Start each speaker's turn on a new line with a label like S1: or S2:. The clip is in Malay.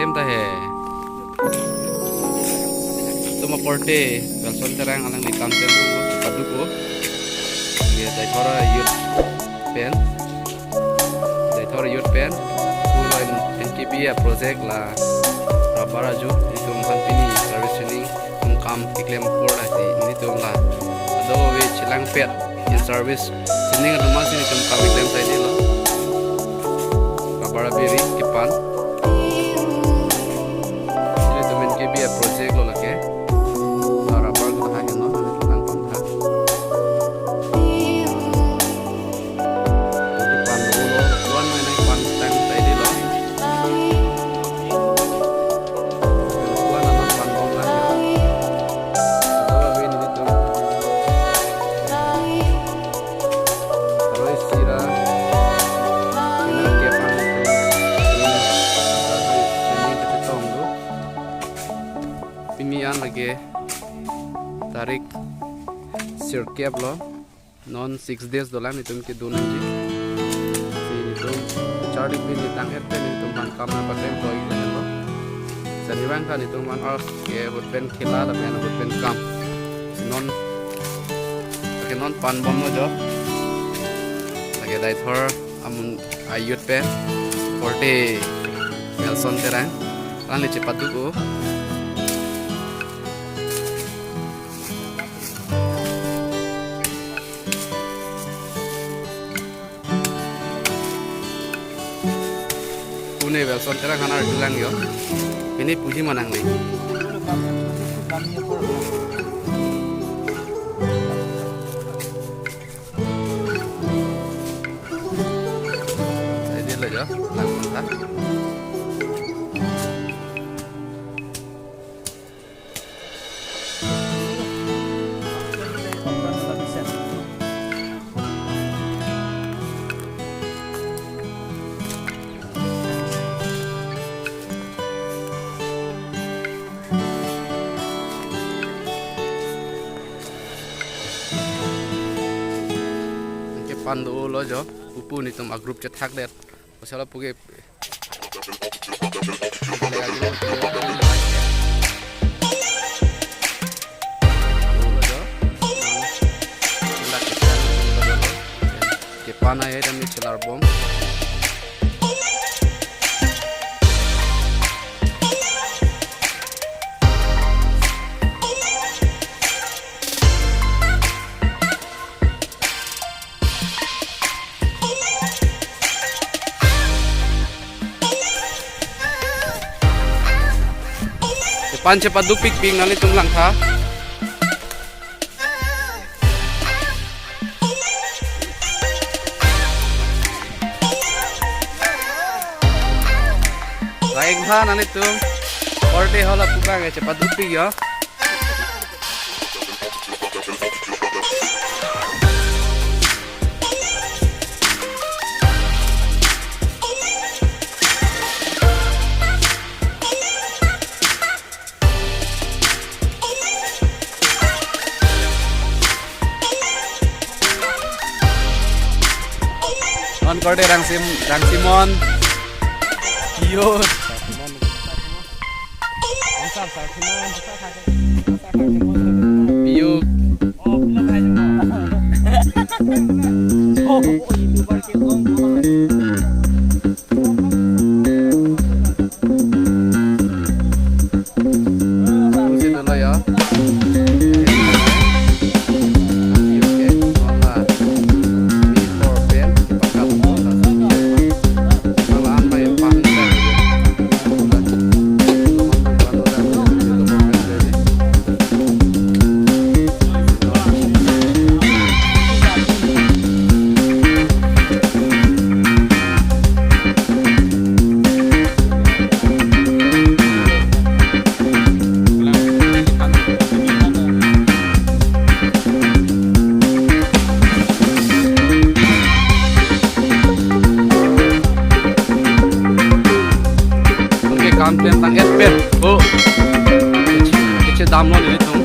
S1: claim ta he tuma porte belson terang alang ni kam tem padu ko ye dai thora youth pen pulo NKB project la rabara ju itum company service training tum kam claim por la ni tum la do we chilang pet in service training rumah sini tum kam claim ta ni lo rabara beri kipan ini tum NKB project lo lake rabara ko ha no lang pang ha kipan lo luan mai nai pan tang ta ni lo pimian lagi tarik sirkep lo non 6 days dolan itum ke dun ji itum chardi pin tang et pen itum ban kam na patem ko ile lo saniwang kan itum man ars ke hot pen khila la pen hot pen kam non ke non pan bom no jo lagi dai thor amun ayut pen forte nelson terang lan le cepat ko Pune belson terang kanar bilang yo ini puji manang nih jadi lo yo langsung tak pandu lo jo pupu ni tum agrup chat hak det pasal puge ke pana ye dan chelar bom pan cepat dupik ping nali tum lang tha raik tha nali tum orte hola puka ge cepat dupik yo non korde rang simon yo biu काम tentang advert oh kecil dalam ini tuh